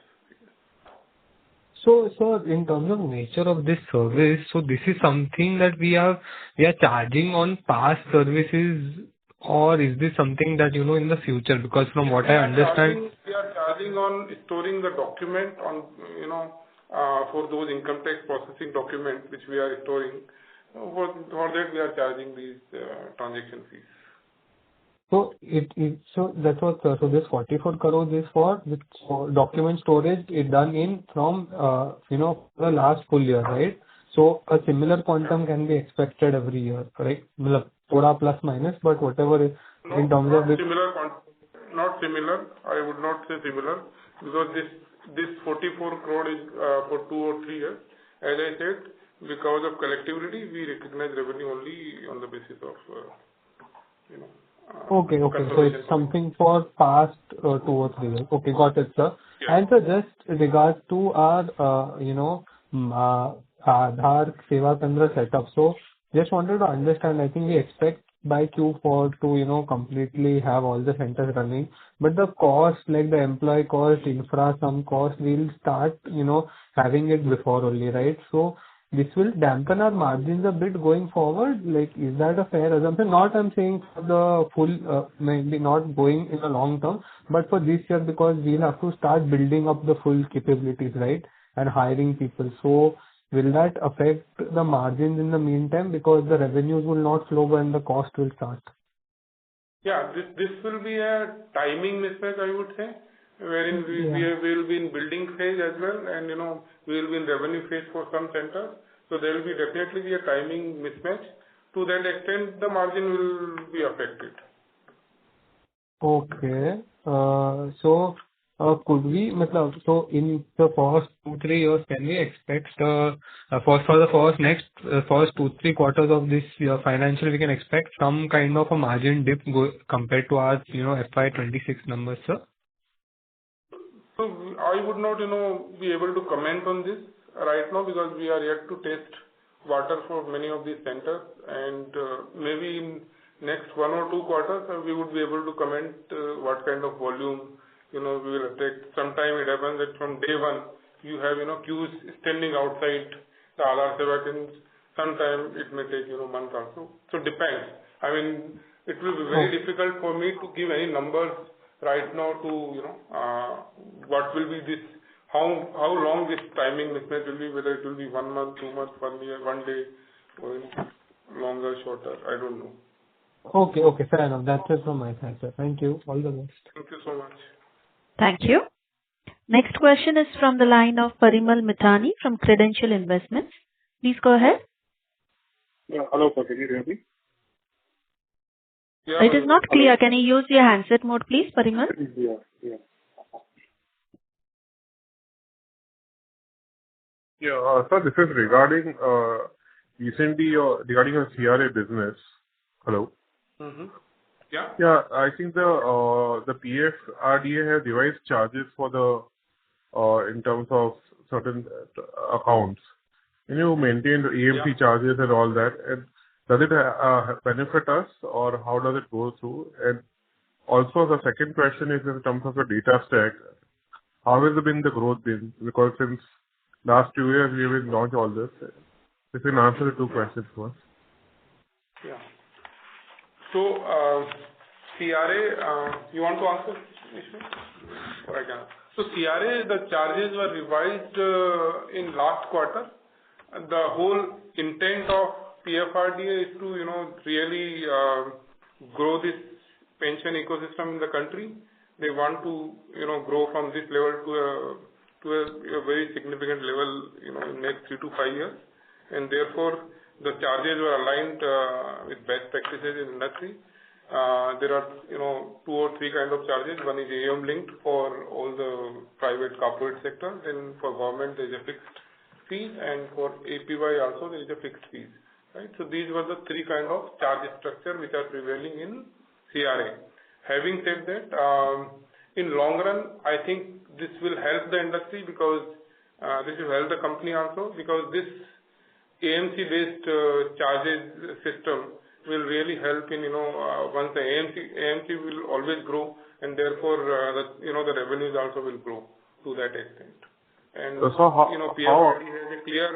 [SPEAKER 11] So, in terms of nature of this service, so this is something that we are charging on past services, or is this something that, in the future? Because from what I understand.
[SPEAKER 4] We are charging on storing the document on, for those income tax processing documents which we are storing. For that we are charging these transaction fees.
[SPEAKER 11] So that's what, so this 44 crores is for document storage is done from the last full year, right? So a similar quantum can be expected every year, correct? Thoda plus minus, but whatever is in terms of this.
[SPEAKER 4] Not similar. I would not say similar, because this 44 crore is for 2 or 3 years. As I said, because of collectability, we recognize revenue only on the basis of,
[SPEAKER 11] Okay. So it's something for past 2 or 3 years. Okay, got it, sir.
[SPEAKER 4] Yeah.
[SPEAKER 11] And so just regards to our, Aadhaar Seva Kendra setup. So just wanted to understand, I think we expect by Q4 to, completely have all the centers running. But the cost, like the employee cost, infra, some cost, we'll start, having it before only, right? So this will dampen our margins a bit going forward. Like, is that a fair assumption? Not I'm saying for the full, maybe not going in the long term, but for this year, because we'll have to start building up the full capabilities, right? And hiring people. So will that affect the margins in the meantime, because the revenues will not flow when the cost will start?
[SPEAKER 4] Yeah, this will be a timing mismatch, I would say, wherein we will be in building phase as well, and we will be in revenue phase for some centers. So there will be definitely a timing mismatch. To that extent, the margin will be affected.
[SPEAKER 11] Okay. Could we, so in the first 2-3 years, can we expect for the first 2-3 quarters of this year financial, we can expect some kind of a margin dip compared to our FY26 numbers, sir?
[SPEAKER 4] So I would not be able to comment on this right now, because we are yet to test water for many of these centers, and maybe in next 1 or 2 quarters we would be able to comment what kind of volume we will attract. Sometime it happens that from day one you have queues standing outside the Aadhaar Seva Kendra. Sometime it may take months or so. So depends. I mean, it will be very difficult for me to give any numbers right now to what will be this, how long this timing mismatch will be, whether it will be 1 month, 2 months, 1 year, 1 day, or longer, shorter. I don't know.
[SPEAKER 11] Okay, fair enough. That's it from my side, sir. Thank you. All the best.
[SPEAKER 4] Thank you so much.
[SPEAKER 1] Thank you. Next question is from the line of Parimal Mithani from Credential Investments. Please go ahead.
[SPEAKER 12] Yeah, hello, sir. Can you hear me?
[SPEAKER 4] Yeah,
[SPEAKER 1] It is not clear. Can you use your handset mode, please, Parimal?
[SPEAKER 12] Yeah. Yeah, sir, this is regarding recently regarding your CRA business. Hello.
[SPEAKER 4] Mm-hmm. Yeah.
[SPEAKER 12] Yeah, I think the PFRDA have revised charges for the in terms of certain accounts. Can you maintain the EMP charges and all that? And does it benefit us, or how does it go through? And also the second question is in terms of the data stack, how has been the growth been? Because since last 2 years we have launched all this. If you can answer the 2 questions first.
[SPEAKER 4] Yeah. So, CRA, you want to answer, Vishnu? Or I can. So, CRA, the charges were revised in last quarter. The whole intent of PFRDA is to, really grow this pension ecosystem in the country. They want to, grow from this level to a very significant level, in next 3 to 5 years. And therefore, the charges were aligned with best practices in industry. There are, 2 or 3 kind of charges. One is AUM linked for all the private corporate sector. Then for government, there is a fixed fees, and for APY also there is a fixed fees. Right. So these were the 3 kind of charge structure which are prevailing in CRA. Having said that, in long run, I think this will help the industry because this will help the company also, because this AMC-based charges system will really help in, once the AMC will always grow, and therefore, the revenues also will grow to that extent. And,
[SPEAKER 12] so how,
[SPEAKER 4] PFRD has a clear,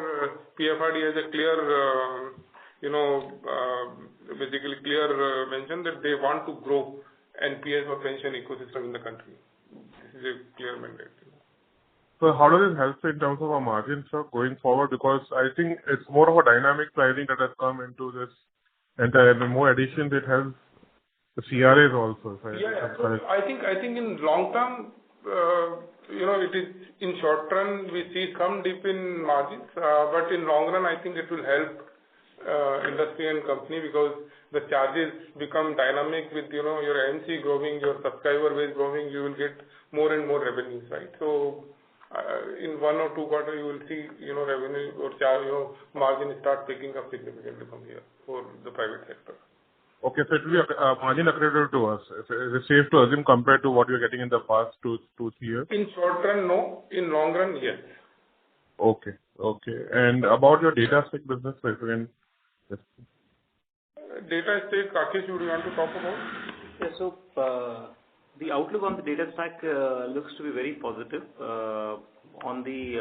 [SPEAKER 4] basically clear mention that they want to grow NPS or pension ecosystem in the country. This is a clear mandate.
[SPEAKER 12] So how does it help in terms of our margins, sir, going forward? Because I think it's more of a dynamic pricing that has come into this, and the more additions it has, the CRAs also.
[SPEAKER 4] So I think in long term, it is in short run we see some dip in margins, but in long run I think it will help industry and company because the charges become dynamic with your MC growing, your subscriber base growing, you will get more and more revenues, right? So in 1 or 2 quarters you will see revenue or charge margin start picking up significantly from here for the private sector.
[SPEAKER 12] Okay, so it will be margin accretive to us. Is it safe to assume compared to what you're getting in the past 2, 3 years?
[SPEAKER 4] In short run, no. In long run, yes.
[SPEAKER 12] Okay. And about your data stack business, if you can. Yes.
[SPEAKER 4] Data stack, Rakesh, would you want to talk about?
[SPEAKER 6] Yeah, so the outlook on the data stack looks to be very positive. On the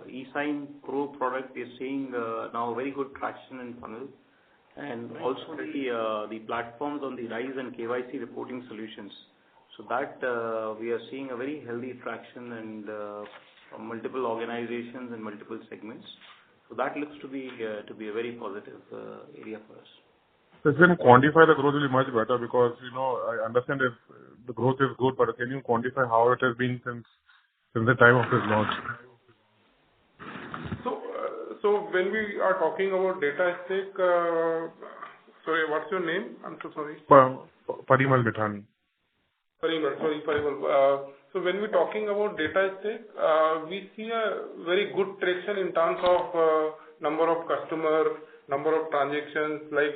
[SPEAKER 6] eSign Pro product, we are seeing now very good traction in funnel. And also the platforms on the RISE and KYC reporting solutions. So that we are seeing a very healthy traction and from multiple organizations and multiple segments. So that looks to be a very positive area for us.
[SPEAKER 12] So if you can quantify the growth will be much better because I understand if the growth is good, but can you quantify how it has been since the time of its launch?
[SPEAKER 4] So when we are talking about data stack, sorry, what's your name? I'm so sorry.
[SPEAKER 12] Parimal Mithani.
[SPEAKER 4] Parimal. So when we're talking about data stack, we see a very good traction in terms of number of customers, number of transactions, like,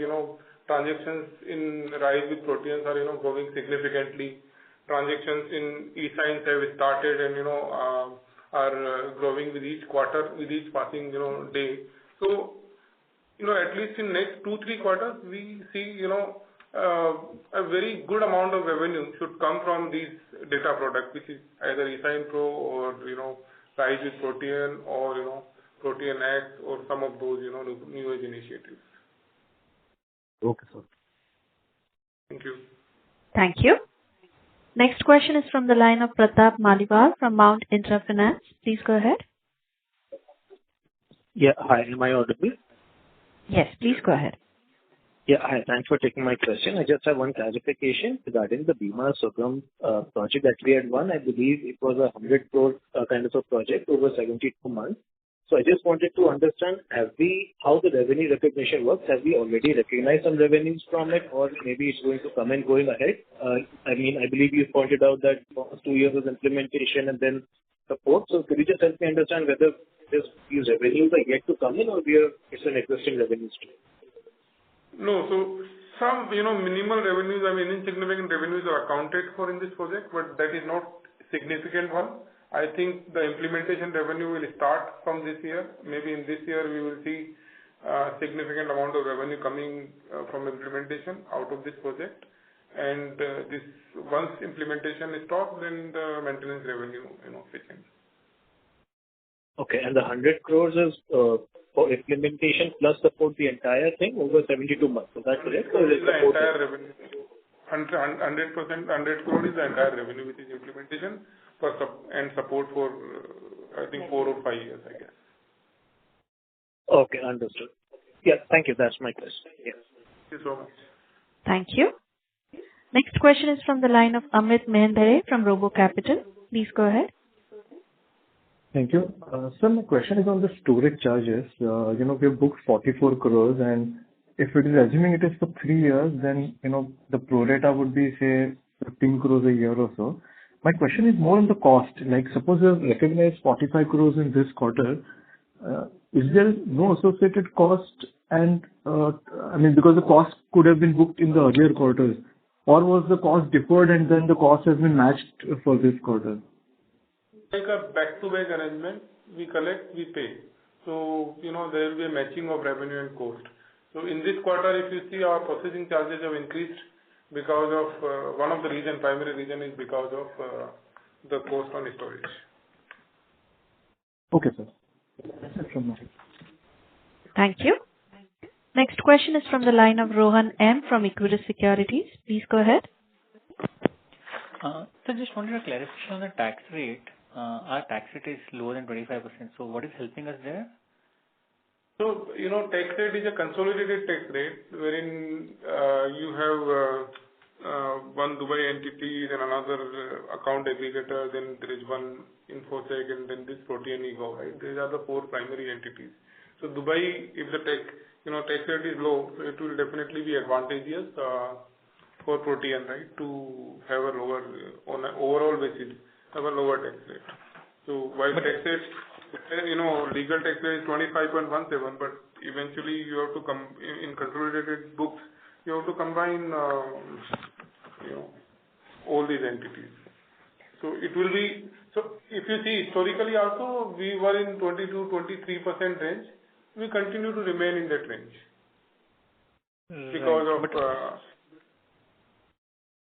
[SPEAKER 4] transactions in RISE with Proteans are, growing significantly. Transactions in eSigns have started and, are growing with each quarter, with each passing, day. So, at least in next 2-3 quarters, we see, a very good amount of revenue should come from these data products, which is either eSign Pro or, RISE with Protean or, Protean X or some of those, new age initiatives.
[SPEAKER 12] Okay, sir.
[SPEAKER 4] Thank you.
[SPEAKER 1] Thank you. Next question is from the line of Pratap Maliwal from Mount Intra Finance. Please go ahead.
[SPEAKER 13] Yeah, hi. Am I audible?
[SPEAKER 1] Yes, please go ahead.
[SPEAKER 13] Yeah, hi. Thanks for taking my question. I just have one clarification regarding the Bima Sugam project that we had won. I believe it was a 100 crore kind of a project over 72 months. So I just wanted to understand, how the revenue recognition works? Have we already recognized some revenues from it, or maybe it's going to come in going ahead? I believe you pointed out that 2 years of implementation and then support. So could you just help me understand whether these revenues are yet to come in or it's an existing revenue stream?
[SPEAKER 4] No, so some, minimal revenues, insignificant revenues are accounted for in this project, but that is not significant one. I think the implementation revenue will start from this year. Maybe in this year we will see a significant amount of revenue coming from implementation out of this project. And this once implementation is stopped, then the maintenance revenue, kicks in.
[SPEAKER 13] Okay, and the 100 crores is for implementation plus support the entire thing over 72 months. Is that correct? Or is it
[SPEAKER 4] The
[SPEAKER 13] support?
[SPEAKER 4] entire revenue. 100%, 100 crore is the entire revenue, which is implementation and support for, I think 4 or 5 years, I guess.
[SPEAKER 13] Okay, understood. Yeah, thank you. That's my question. Yes.
[SPEAKER 4] Thank you so much.
[SPEAKER 1] Thank you. Next question is from the line of Amit Mehendale from Robo Capital. Please go ahead.
[SPEAKER 9] Thank you. Sir, my question is on the storage charges. We have booked 44 crores, and if it is assuming it is for 3 years, then, the pro rata would be, say, 15 crores a year or so. My question is more on the cost. Like, suppose you have recognized 45 crores in this quarter, is there no associated cost? And, because the cost could have been booked in the earlier quarters, or was the cost deferred and then the cost has been matched for this quarter?
[SPEAKER 4] Like a back-to-back arrangement, we collect, we pay. So, there will be a matching of revenue and cost. So in this quarter, if you see, our processing charges have increased because of, one of the primary reason is because of the cost on storage.
[SPEAKER 9] Okay, sir. That's it from my side.
[SPEAKER 1] Thank you. Next question is from the line of Rohan M. from Equirus Securities. Please go ahead.
[SPEAKER 5] So just wanted a clarification on the tax rate. Our tax rate is lower than 25%. So what is helping us there?
[SPEAKER 4] So, tax rate is a consolidated tax rate wherein you have one Dubai entity, then another account aggregator, then there is one InfoSec, and then this Protean eGov, right? These are the 4 primary entities. So Dubai, if the tax rate is low, so it will definitely be advantageous for Protean, right, to have a lower, on an overall basis, have a lower tax rate. So while tax rate, legal tax rate is 25.17, but eventually you have to come in consolidated books, you have to combine, all these entities. So it will be, so if you see historically also, we were in 22-23% range. We continue to remain in that range. Because of...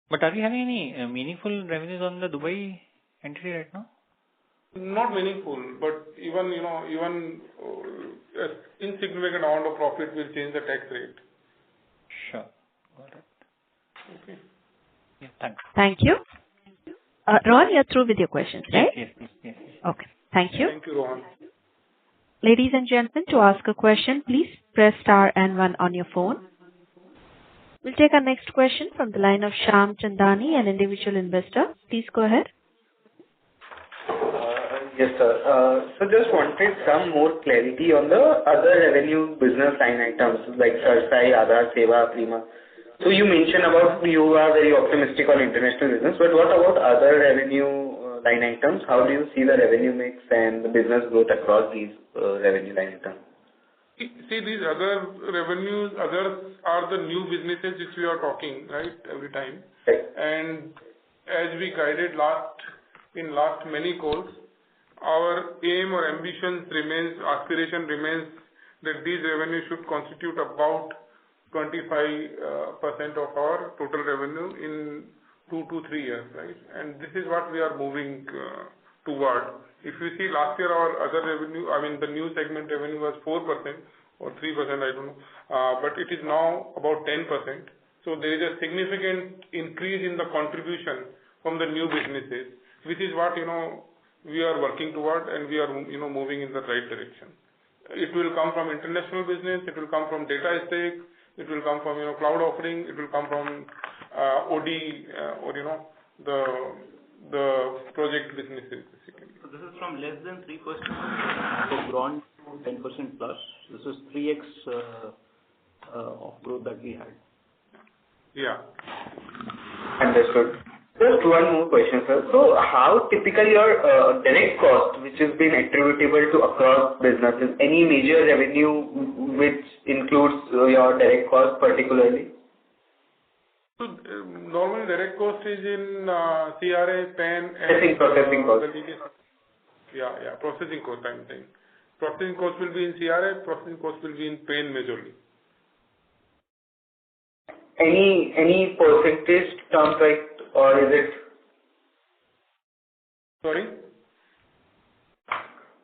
[SPEAKER 5] But are we having any meaningful revenues on the Dubai entity right now?
[SPEAKER 4] Not meaningful, but even insignificant amount of profit will change the tax rate.
[SPEAKER 5] Sure. Got it.
[SPEAKER 4] Okay.
[SPEAKER 5] Yeah, thanks.
[SPEAKER 1] Thank you. Rohan, you're through with your questions, right?
[SPEAKER 5] Yes.
[SPEAKER 1] Okay. Thank you.
[SPEAKER 4] Thank you, Rohan.
[SPEAKER 1] Ladies and gentlemen, to ask a question, please press star and 1 on your phone. We'll take our next question from the line of Shyam Chandani, an individual investor. Please go ahead.
[SPEAKER 10] Yes, sir. So just wanted some more clarity on the other revenue business line items like Sarsai, Aadhaar Seva, Prima. So you mentioned about you are very optimistic on international business, but what about other revenue line items? How do you see the revenue mix and the business growth across these revenue line items?
[SPEAKER 4] See, these other revenues, others are the new businesses which we are talking, right, every time.
[SPEAKER 10] Right.
[SPEAKER 4] And as we guided in last many calls, our aim or aspiration remains that these revenues should constitute about 25% of our total revenue in 2 to 3 years, right? And this is what we are moving toward. If you see last year, our other revenue, the new segment revenue was 4% or 3%, I don't know, but it is now about 10%. So there is a significant increase in the contribution from the new businesses, which is what, we are working toward, and we are, moving in the right direction. It will come from international business, it will come from data estate, it will come from, cloud offering, it will come from OD, or, the project businesses, basically.
[SPEAKER 6] So this is from less than 3%, so grown to 10% plus. This is 3x of growth that we had.
[SPEAKER 4] Yeah.
[SPEAKER 10] Understood. Just one more question, sir. So how typically your direct cost, which has been attributable to across businesses, any major revenue which includes your direct cost particularly?
[SPEAKER 4] So normally direct cost is in CRA, PAN, and
[SPEAKER 10] processing cost.
[SPEAKER 4] Yeah, processing cost I'm saying. Processing cost will be in CRA, processing cost will be in PAN majorly.
[SPEAKER 10] Any percentage terms, like, or is it?
[SPEAKER 4] Sorry?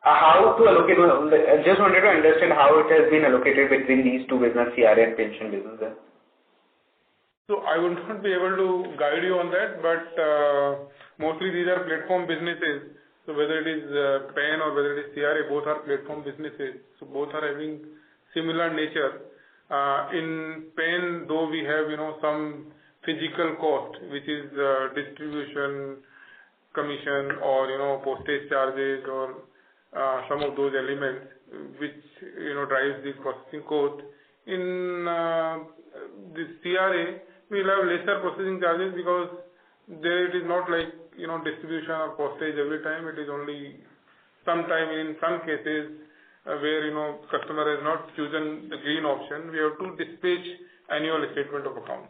[SPEAKER 10] how to allocate? I just wanted to understand how it has been allocated between these two business, CRA and pension business.
[SPEAKER 4] So I would not be able to guide you on that, but mostly these are platform businesses. So whether it is PAN or whether it is CRA, both are platform businesses. So both are having similar nature. In PAN, though we have some physical cost, which is distribution commission or postage charges or some of those elements which drives this processing cost. In this CRA, we will have lesser processing charges because there it is not like distribution or postage every time. It is only sometime in some cases where customer has not chosen the green option. We have to dispatch annual statement of account.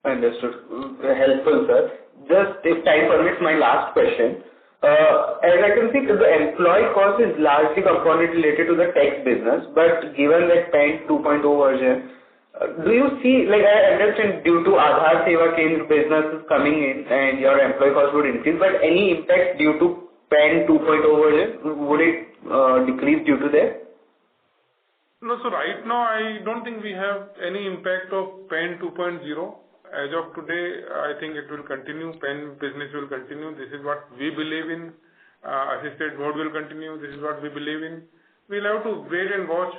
[SPEAKER 10] Understood. Helpful, sir. Just if time permits, my last question. As I can see, the employee cost is largely component related to the tax business, but given that PAN 2.0 version, do you see, I understand due to Aadhaar Seva Kendra businesses coming in and your employee cost would increase, but any impact due to PAN 2.0 version, would it decrease due to that?
[SPEAKER 4] No, so right now I don't think we have any impact of PAN 2.0. As of today, I think it will continue. PAN business will continue. This is what we believe in. Assisted mode will continue. This is what we believe in. We'll have to wait and watch,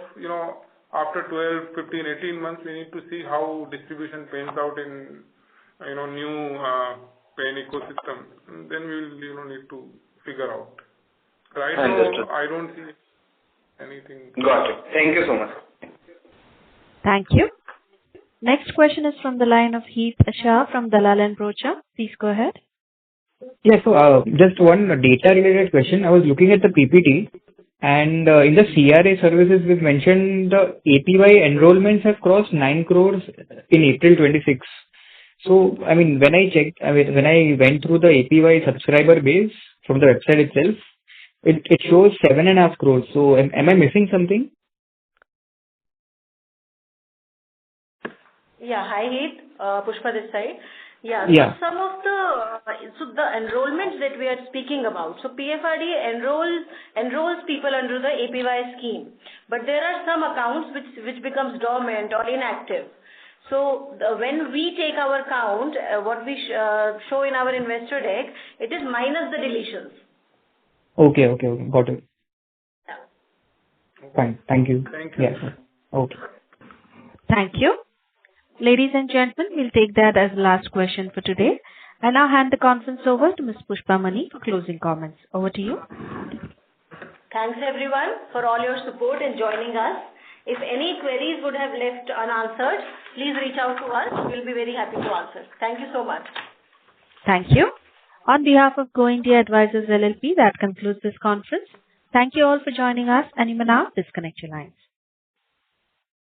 [SPEAKER 4] after 12, 15, 18 months, we need to see how distribution pans out in, new PAN ecosystem. Then we will, need to figure out. Right now, I don't see anything.
[SPEAKER 10] Got it. Thank you so much.
[SPEAKER 1] Thank you. Next question is from the line of Heath Shah from Dalal and Broacha. Please go ahead.
[SPEAKER 7] Yeah, so just one data related question. I was looking at the PPT and in the CRA services we've mentioned the APY enrollments have crossed 9 crores in April 26. So, when I went through the APY subscriber base from the website itself, it shows 7.5 crores. So, am I missing something?
[SPEAKER 2] Yeah, hi Heath, Pushpa this side. Yeah,
[SPEAKER 7] Yeah.
[SPEAKER 2] so some of the enrollments that we are speaking about. So PFRD enrolls people under the APY scheme, but there are some accounts which becomes dormant or inactive. So when we take our count, what we show in our investor deck, it is minus the deletions.
[SPEAKER 7] Okay, got it.
[SPEAKER 2] Yeah.
[SPEAKER 7] Fine, thank you.
[SPEAKER 4] Thank you.
[SPEAKER 7] Yes. Okay.
[SPEAKER 1] Thank you. Ladies and gentlemen, we'll take that as the last question for today. I now hand the conference over to Ms. Pushpa Mani for closing comments. Over to you.
[SPEAKER 2] Thanks everyone for all your support in joining us. If any queries would have left unanswered, please reach out to us. We'll be very happy to answer. Thank you so much.
[SPEAKER 1] Thank you. On behalf of Go India Advisors LLP, that concludes this conference. Thank you all for joining us, and you may now disconnect your lines.